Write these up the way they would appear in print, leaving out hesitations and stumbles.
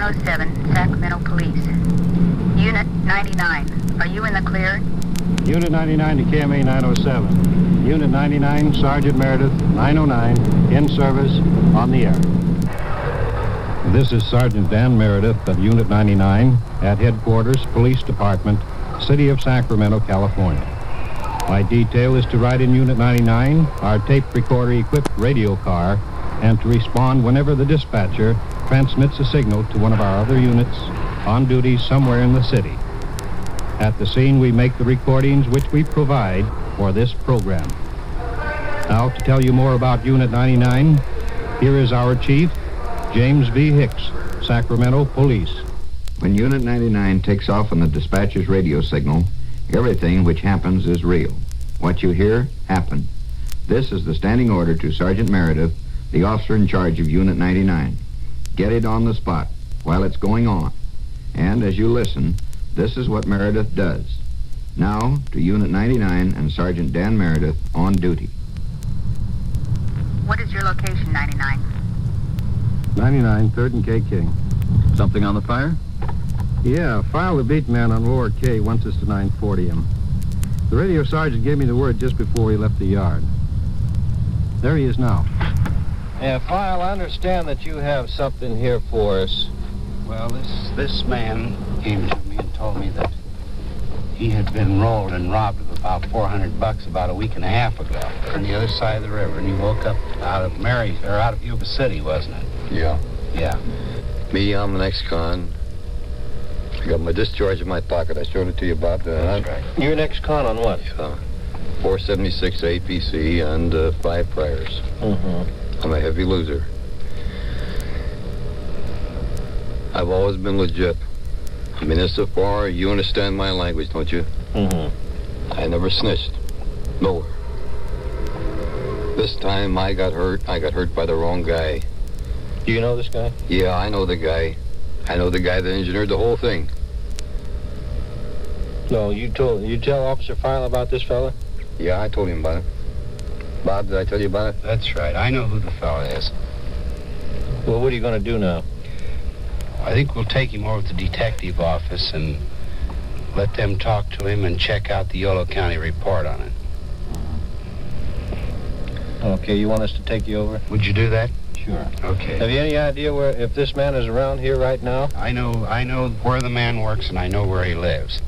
907, Sacramento Police. Unit 99, are you in the clear? Unit 99 to KMA 907. Unit 99, Sergeant Meredith, 909, in service, on the air. This is Sergeant Dan Meredith of Unit 99 at Headquarters, Police Department, City of Sacramento, California. My detail is to ride in Unit 99, our tape recorder-equipped radio car, and to respond whenever the dispatcher transmits a signal to one of our other units on duty somewhere in the city. At the scene, we make the recordings which we provide for this program. Now, to tell you more about Unit 99, here is our chief, James V. Hicks, Sacramento Police. When Unit 99 takes off on the dispatcher's radio signal, everything which happens is real. What you hear, happened. This is the standing order to Sergeant Meredith, the officer in charge of Unit 99. Get it on the spot while it's going on. And as you listen, this is what Meredith does. Now, to Unit 99 and Sergeant Dan Meredith on duty. What is your location, 99? 99, 3rd and K King. Something on the fire? Yeah, file the beat man on lower K once it's to 940 him. The radio sergeant gave me the word just before he left the yard. There he is now. Yeah, File, I understand that you have something here for us. Well, this man came to me and told me that he had been rolled and robbed of about $400 about a week and a half ago from the other side of the river, and he woke up out of Yuba City, wasn't it? Yeah. Yeah. Me, I'm an ex-con. I got my discharge in my pocket. I showed it to you, Bob. That's right. You're an ex-con on what? 476 APC and 5 priors. Mm-hmm. I'm a heavy loser. I've always been legit. I mean, this so far, you understand my language, don't you? Mm-hmm. I never snitched. Nowhere. This time I got hurt by the wrong guy. Do you know this guy? Yeah, I know the guy. I know the guy that engineered the whole thing. No, you tell Officer File about this fella? Yeah, I told him about it. Bob, did I tell you about it? That's right. I know who the fellow is. Well, what are you going to do now? I think we'll take him over to the detective office and let them talk to him and check out the Yolo County report on it. Okay, you want us to take you over? Would you do that? Sure. Okay. Have you any idea if this man is around here right now? I know where the man works and I know where he lives.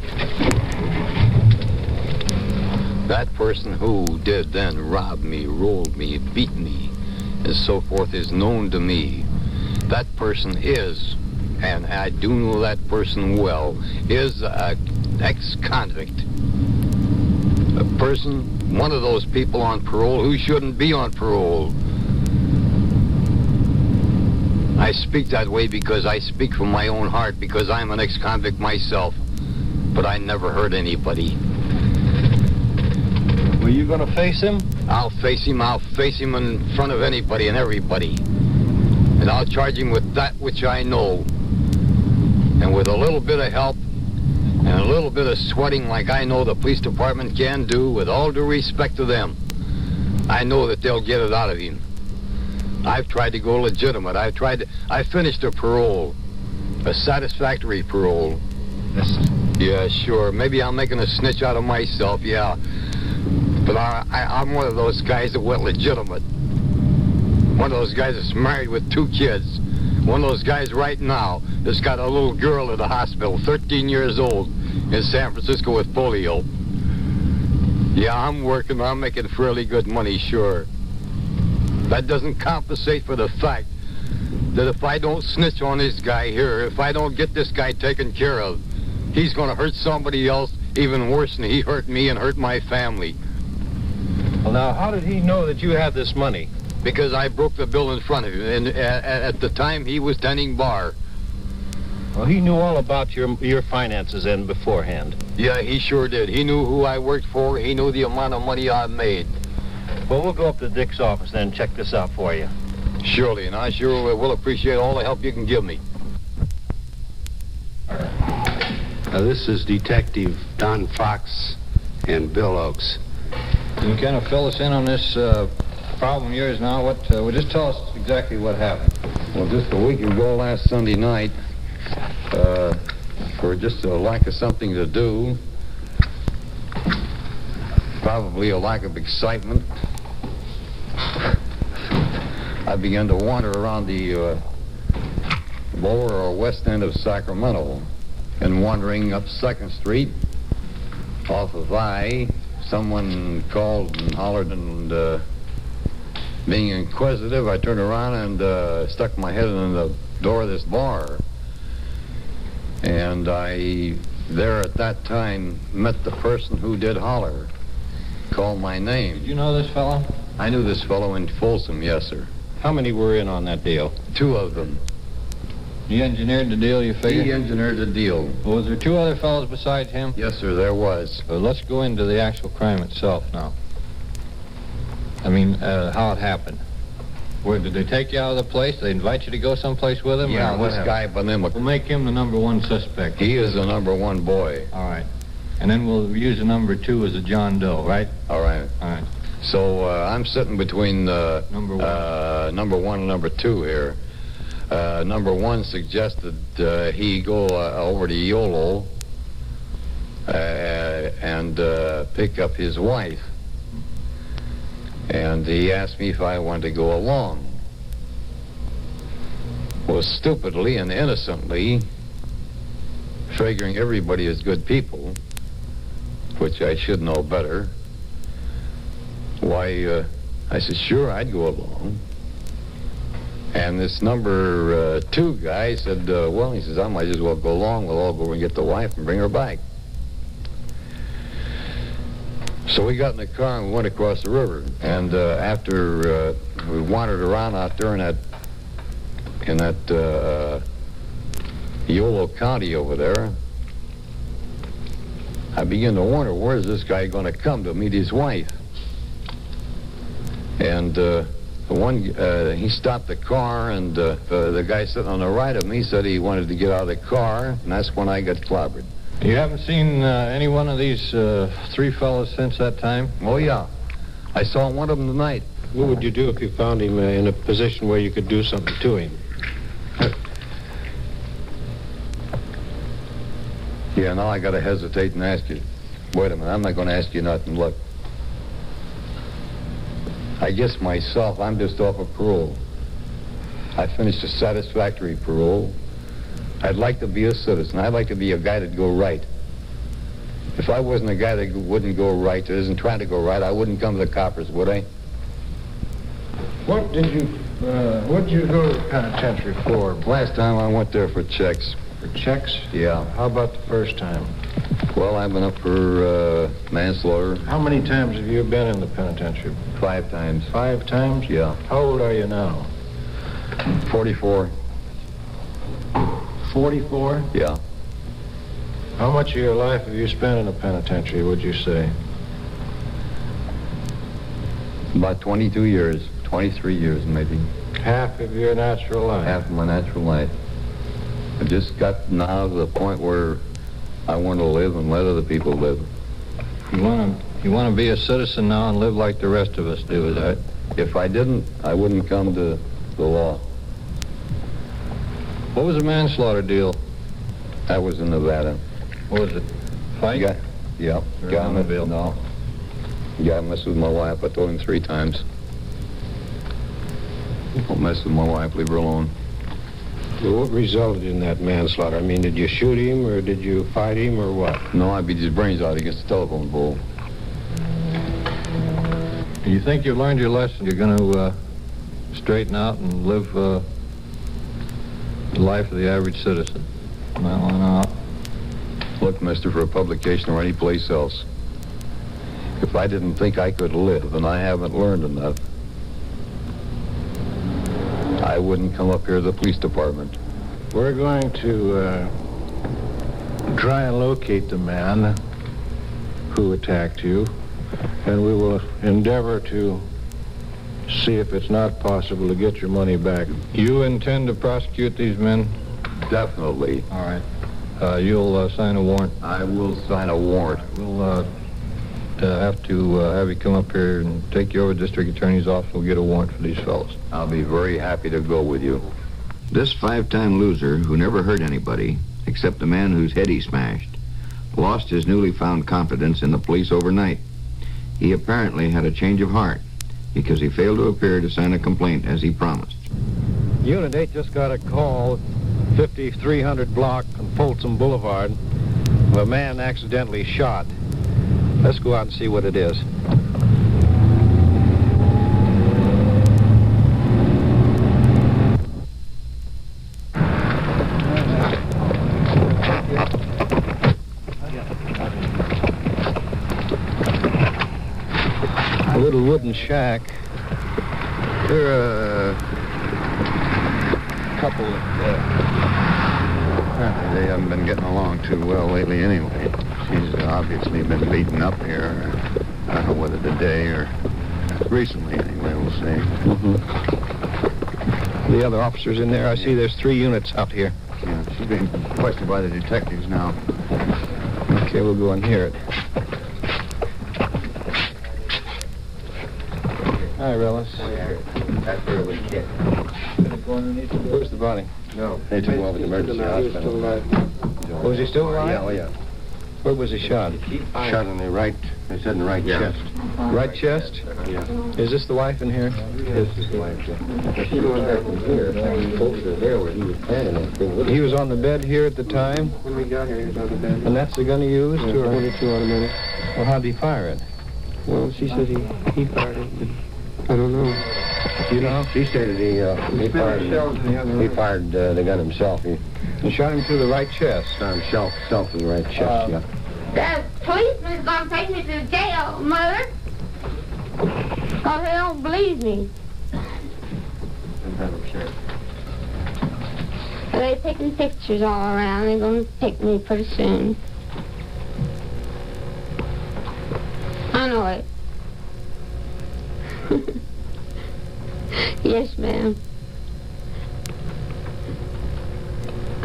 That person who did then rob me, rolled me, beat me, and so forth is known to me. That person is, and I do know that person well, is an ex-convict. A person, one of those people on parole who shouldn't be on parole. I speak that way because I speak from my own heart, because I'm an ex-convict myself. But I never hurt anybody. Were you going to face him? I'll face him in front of anybody and everybody. And I'll charge him with that which I know. And with a little bit of help and a little bit of sweating like I know the police department can do, with all due respect to them, I know that they'll get it out of him. I've tried to go legitimate. I finished a parole, a satisfactory parole. Yes. Yeah, sure. Maybe I'm making a snitch out of myself, yeah. But I'm one of those guys that went legitimate. One of those guys that's married with 2 kids. One of those guys right now that's got a little girl at the hospital, 13 years old, in San Francisco with polio. Yeah, I'm working. I'm making fairly good money, sure. That doesn't compensate for the fact that if I don't snitch on this guy here, if I don't get this guy taken care of, he's going to hurt somebody else even worse than he hurt me and hurt my family. Well, now, how did he know that you had this money? Because I broke the bill in front of him, and at the time he was tending bar. Well, he knew all about your finances then beforehand. Yeah, he sure did. He knew who I worked for. He knew the amount of money I made. Well, we'll go up to Dick's office then and check this out for you. Surely, and I sure will appreciate all the help you can give me. Now, this is Detective Don Fox and Bill Oakes. Can you kind of fill us in on this problem of yours now? Well, just tell us exactly what happened. Well, just a week ago, last Sunday night, for just a lack of something to do, probably a lack of excitement, I began to wander around the lower or west end of Sacramento, and wandering up 2nd Street off of I, someone called and hollered, and being inquisitive, I turned around and stuck my head in the door of this bar. And I, there at that time, met the person who did holler, called my name. Did you know this fellow? I knew this fellow in Folsom, yes, sir. How many were in on that deal? 2 of them. He engineered the deal, you figure? He engineered the deal. Well, was there 2 other fellows besides him? Yes, sir, there was. Well, let's go into the actual crime itself now. I mean, how it happened. Where, did they take you out of the place? Did they invite you to go someplace with him? Yeah, or this guy by the name of... We'll make him the number 1 suspect. He is the number 1 boy. All right. And then we'll use the number 2 as a John Doe, right? All right. All right. So I'm sitting between number 1 and number 2 here. Number 1 suggested he go over to Yolo and pick up his wife. And he asked me if I wanted to go along. Well, stupidly and innocently, figuring everybody is good people, which I should know better, why, I said, sure, I'd go along. And this number 2 guy said, well, he says, I might as well go along. We'll all go and get the wife and bring her back. So we got in the car and we went across the river. And after we wandered around out there in that Yolo County over there, I began to wonder, where's this guy going to come to meet his wife? And he stopped the car, and the guy sitting on the right of me said he wanted to get out of the car, and that's when I got clobbered. You haven't seen any one of these 3 fellows since that time? Oh, yeah. I saw one of them tonight. What would you do if you found him in a position where you could do something to him? Yeah, now I got to hesitate and ask you. Wait a minute, I'm not going to ask you nothing. Look, I guess myself, I'm just off of parole. I finished a satisfactory parole. I'd like to be a citizen. I'd like to be a guy that'd go right. If I wasn't a guy that wouldn't go right, that isn't trying to go right, I wouldn't come to the coppers, would I? What did you go to the penitentiary for? Last time I went there for checks. For checks? Yeah. How about the first time? Well, I've been up for manslaughter. How many times have you been in the penitentiary? 5 times. 5 times? Yeah. How old are you now? 44. 44? Yeah. How much of your life have you spent in a penitentiary, would you say? About 22 years, 23 years maybe. Half of your natural life? Half of my natural life. I just got now to the point where I want to live and let other people live. You want to be a citizen now and live like the rest of us do, is that? If I didn't, I wouldn't come to the law. What was the manslaughter deal? That was in Nevada. What was it? Fight? Yeah. Or Guy automobile? No. Guy messed with my wife. I told him 3 times. Don't mess with my wife. Leave her alone. Well, what resulted in that manslaughter? I mean, did you shoot him, or did you fight him, or what? No, I beat his brains out against the telephone pole. You think you've learned your lesson? You're going to straighten out and live the life of the average citizen? No. Look, mister, for a publication or any place else, if I didn't think I could live and I haven't learned enough, I wouldn't come up here to the police department. We're going to try and locate the man who attacked you, and we will endeavor to see if it's not possible to get your money back. You intend to prosecute these men? Definitely. All right. You'll sign a warrant? I will sign a warrant. We'll have to have you come up here and take you over to the district attorney's office. We'll get a warrant for these fellows. I'll be very happy to go with you. This 5-time loser who never hurt anybody except the man whose head he smashed, lost his newly found confidence in the police overnight. He apparently had a change of heart because he failed to appear to sign a complaint as he promised. Unit 8 just got a call, 5300 block on Folsom Boulevard, of a man accidentally shot. Let's go out and see what it is. A little wooden shack. There are a couple apparently they haven't been getting along too well lately anyway. She's obviously been beaten up here. I don't know whether today or recently anyway, we'll see. The other officers in there, I see there's 3 units out here. Yeah, she's being questioned by the detectives now. Okay, we'll go and hear it. Hi, Relis. That's where it was hit. Where's the body? No. They took him over to the emergency hospital. Was he still alive? Yeah, oh yeah. Where was he shot? Shot in the right, they said in the right chest. Right chest? Yeah. Is this the wife in here? This is the wife. She went back from here, over there where he was standing there. He was on the bed here at the time? When we got here, he was on the bed. And that's the gun he used? Yeah, or? 22 automatic. Well, how'd he fire it? Well, she said he fired it. I don't know. You know? She stated he fired the gun himself. He shot him through the right chest. shot himself in the right chest, yeah. The policeman's gonna take me to jail, Mother. Because they don't believe me. They're taking pictures all around. They're gonna take me pretty soon. I know it. Yes, ma'am.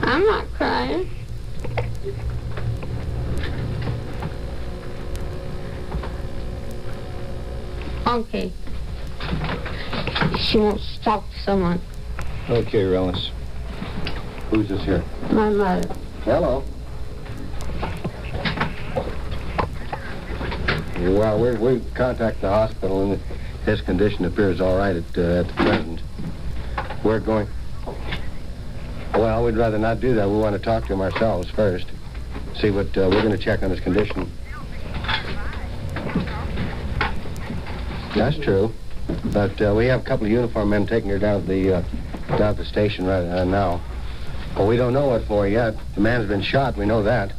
I'm not crying. Okay. She wants to talk to someone. Okay, Relis. Who's this here? My mother. Hello. Well, we contact the hospital, and his condition appears all right at the present. We're going... Well, we'd rather not do that. We want to talk to him ourselves first. See what... we're going to check on his condition. That's true. But we have a couple of uniformed men taking her down to the station right now. Well, we don't know what for yet. The man's been shot. We know that.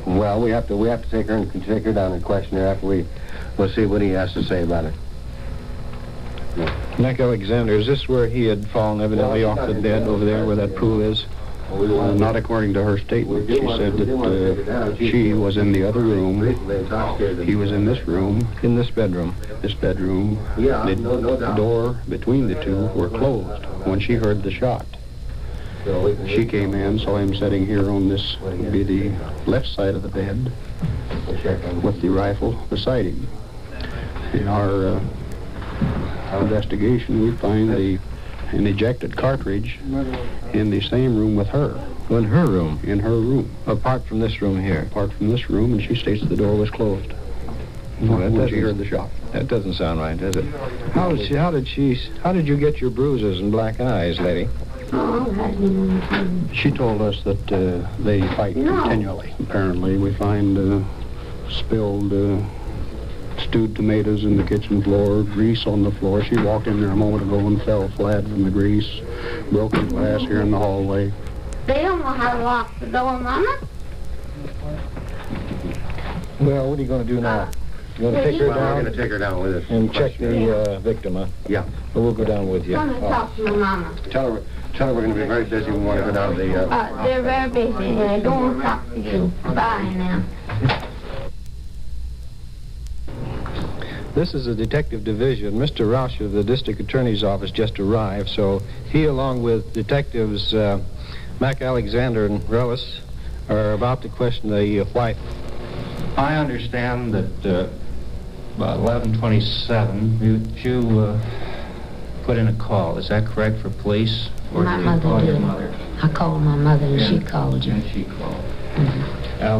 Well, we have to take her and take her down and question her after we'll see what he has to say about it. Mac Alexander, is this where he had fallen evidently off the bed over there where that pool is? Not according to her statement. She said that she was in the other room. He was in this room. In this bedroom? This bedroom. The door between the two were closed when she heard the shot. She came in, saw him sitting here on this, would be the left side of the bed, with the rifle beside him. In our investigation, we find an ejected cartridge in the same room with her. In her room? In her room. Apart from this room here? Apart from this room, and she states the door was closed. Well, when she heard the shot. That doesn't sound right, does it? How did you get your bruises and black eyes, lady? She told us that they fight continually. Apparently, we find spilled stewed tomatoes in the kitchen floor, grease on the floor. She walked in there a moment ago and fell flat from the grease, broken glass here in the hallway. They don't know how to lock the door, Mama. Well, what are you going to do now? You going to take her down? We're going to take her down with us. And check the victim, huh? Yeah. Well, we'll go down with you. Come and talk to my Mama. Tell her we're going to be very busy. We want to go down to the... They're very busy, and they don't want to talk to you. Bye now. This is the detective division. Mr. Roush of the district attorney's office just arrived, so he, along with detectives Mac Alexander and Relis, are about to question the wife. I understand that about 11:27, you put in a call. Is that correct, for police? Or My did you mother call your did. mother? I called my mother and she called you. And she called.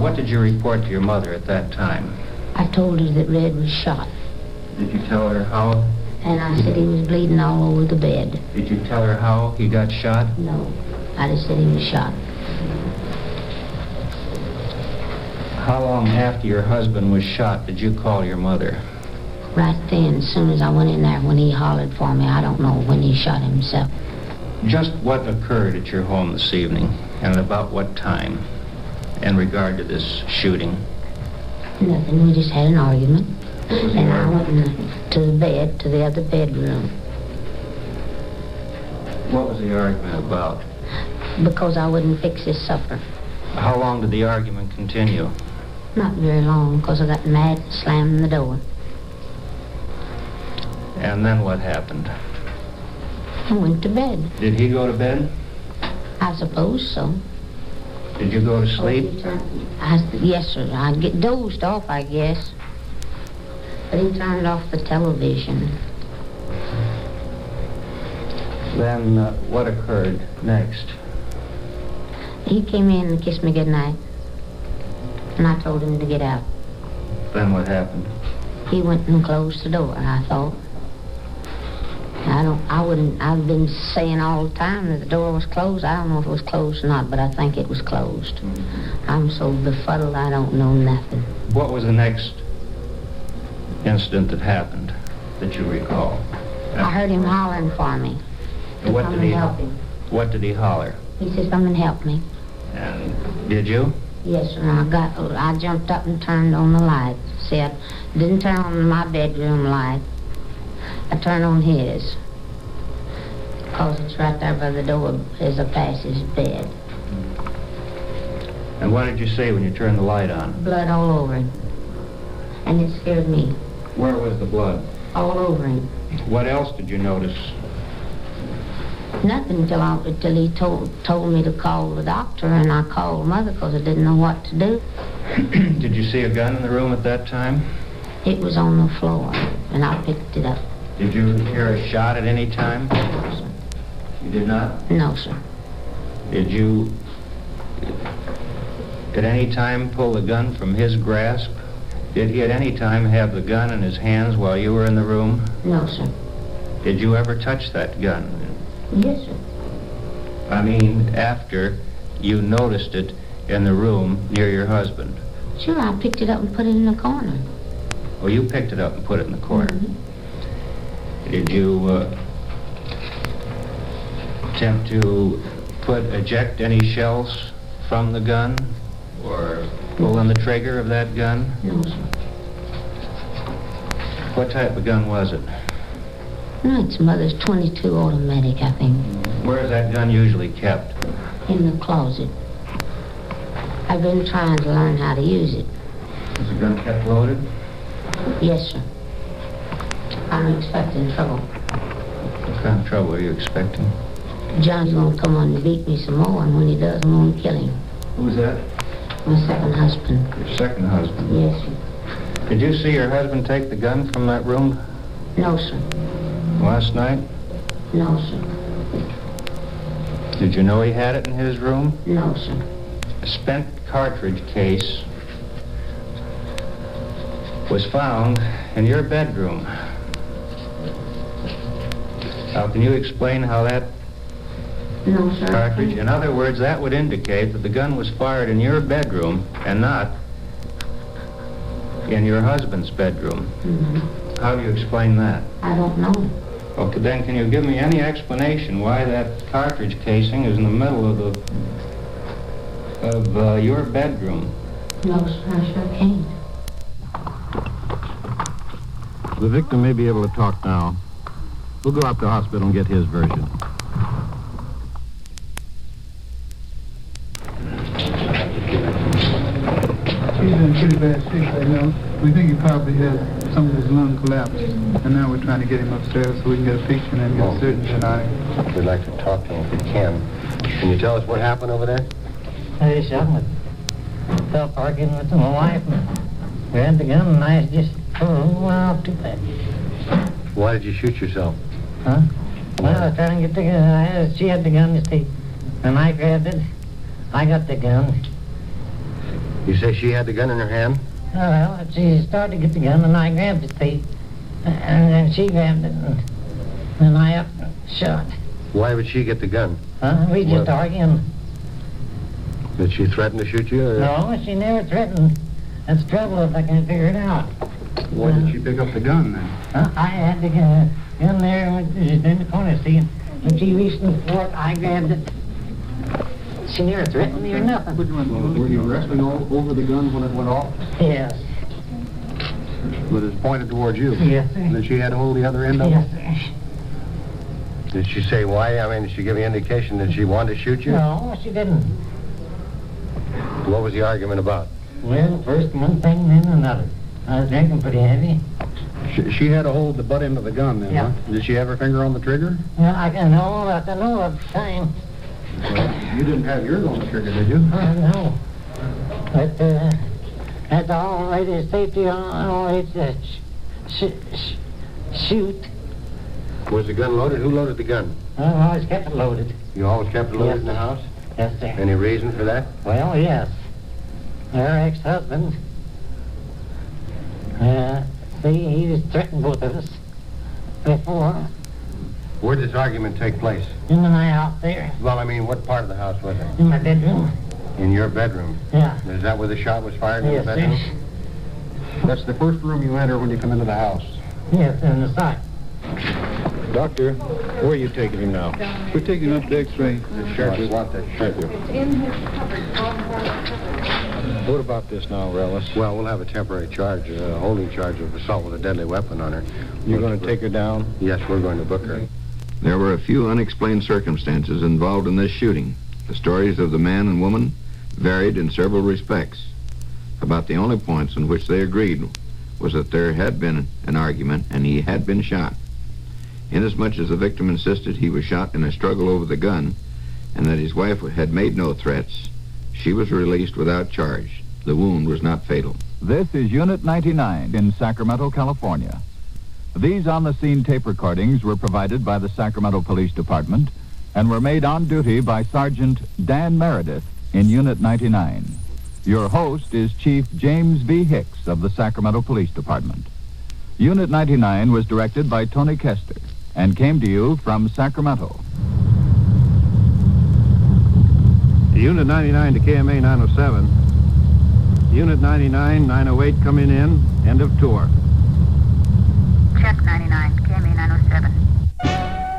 What did you report to your mother at that time? I told her that Red was shot. Did you tell her how? And I said he was bleeding all over the bed. Did you tell her how he got shot? No. I just said he was shot. How long after your husband was shot did you call your mother? Right then, as soon as I went in there, when he hollered for me, I don't know when he shot himself. Just what occurred at your home this evening, and at about what time, in regard to this shooting? Nothing, we just had an argument. And I went to the bed, to the other bedroom. What was the argument about? Because I wouldn't fix his supper. How long did the argument continue? Not very long, because I got mad and slammed the door. And then what happened? I went to bed. Did he go to bed? I suppose so. Did you go to sleep? Yes, sir. I'd get dozed off, I guess. But he turned off the television. Then what occurred next? He came in and kissed me goodnight. And I told him to get out. Then what happened? He went and closed the door, I thought. I've been saying all the time that the door was closed. I don't know if it was closed or not, but I think it was closed. Mm-hmm. I'm so befuddled I don't know nothing. What was the next incident that happened that you recall? I heard him hollering for me. What did he help him? What did he holler? He said, come and help me. And did you? Yes, sir. I jumped up and turned on the light. See, I didn't turn on my bedroom light. I turned on his. Because it's right there by the door as I pass his bed. And what did you say when you turned the light on? Blood all over him. And it scared me. Where was the blood? All over him. What else did you notice? Nothing till he told me to call the doctor, and I called Mother because I didn't know what to do. Did you see a gun in the room at that time? It was on the floor, and I picked it up. Did you hear a shot at any time? No, sir. You did not? No, sir. Did you at any time pull the gun from his grasp? Did he at any time have the gun in his hands while you were in the room? No, sir. Did you ever touch that gun? Yes, sir. I mean, after you noticed it in the room near your husband. Sure, I picked it up and put it in the corner. Oh, you picked it up and put it in the corner. Mm-hmm. Did you attempt to eject any shells from the gun? Or pull on the trigger of that gun? No, sir. What type of gun was it? No, it's Mother's .22 automatic, I think. Where is that gun usually kept? In the closet. I've been trying to learn how to use it. Is the gun kept loaded? Yes, sir. I'm expecting trouble. What kind of trouble are you expecting? John's gonna come on and beat me some more, and when he does, I'm gonna kill him. Who's that? My second husband. Your second husband? Yes, sir. Did you see your husband take the gun from that room No, sir. last night? No, sir. Did you know he had it in his room? No, sir. A spent cartridge case was found in your bedroom. Now, can you explain how that No, sir. cartridge... In other words, that would indicate that the gun was fired in your bedroom and not in your husband's bedroom. Mm-hmm. How do you explain that? I don't know. Okay, then can you give me any explanation why that cartridge casing is in the middle of your bedroom? No, sir, I sure can't. The victim may be able to talk now. We'll go out to the hospital and get his version. He's in pretty bad shape right now. We think he probably had some of his lung collapse. And now we're trying to get him upstairs so we can get a picture and get a surgeon tonight. We'd like to talk to him if we can. Can you tell us what happened over there? I shot with fell parking with my wife and grabbed the gun and I just pulled off too fast. Why did you shoot yourself? Huh? Well, I was trying to get the gun. She had the gun, you see. And I grabbed it. I got the gun. You say she had the gun in her hand? Well, she started to get the gun, and I grabbed it, see. And then she grabbed it, and I up and shot. Why would she get the gun? We just arguing. Did she threaten to shoot you? Or? No, she never threatened. That's trouble if I can figure it out. Why did she pick up the gun then? I had the gun there in the corner, see. When she reached in the fork, I grabbed it. She never threatened me or nothing. Were you wrestling over the gun when it went off? Yes. But it's pointed towards you? Yes, sir. And then she had to hold the other end of Yes, it? sir. Did she say why? I mean, did she give you indication that she wanted to shoot you? No, she didn't. What was the argument about? Well, first one thing, then another. I was drinking pretty heavy. She had to hold the butt end of the gun then, Yeah. huh? Did she have her finger on the trigger? Well, I know at the time. Well, you didn't have yours on the trigger, did you? No. But that's all right, is safety all right to shoot. Was the gun loaded? Who loaded the gun? I always kept it loaded. You always kept it loaded Yes, in the sir. house? Yes, sir. Any reason for that? Well, yes. Her ex-husband, he was threatened both of us before. Where did this argument take place? In the night out there, Well, I mean, what part of the house was it? in my bedroom. In your bedroom. Yeah. Is that where the shot was fired, in Yes, the bedroom? sir. That's the first room you enter when you come into the house. Yes, in the side. Doctor, where are you taking him now? We're taking up the x-ray. The sheriff want that shot. Thank you. What about this now, Relis? Well, we'll have a temporary charge, a holding charge of assault with a deadly weapon on her. You're going to take her down? Yes, we're going to book her. There were a few unexplained circumstances involved in this shooting. The stories of the man and woman varied in several respects. About the only points on which they agreed was that there had been an argument and he had been shot. Inasmuch as the victim insisted he was shot in a struggle over the gun and that his wife had made no threats, she was released without charge. The wound was not fatal. This is Unit 99 in Sacramento, California. These on-the-scene tape recordings were provided by the Sacramento Police Department and were made on duty by Sergeant Dan Meredith in Unit 99. Your host is Chief James V. Hicks of the Sacramento Police Department. Unit 99 was directed by Tony Kester and came to you from Sacramento. Unit 99 to KMA 907. Unit 99, 908 coming in. End of tour. Check 99, KMA 907.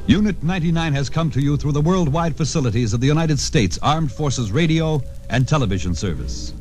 Unit 99 has come to you through the worldwide facilities of the United States Armed Forces Radio and Television Service.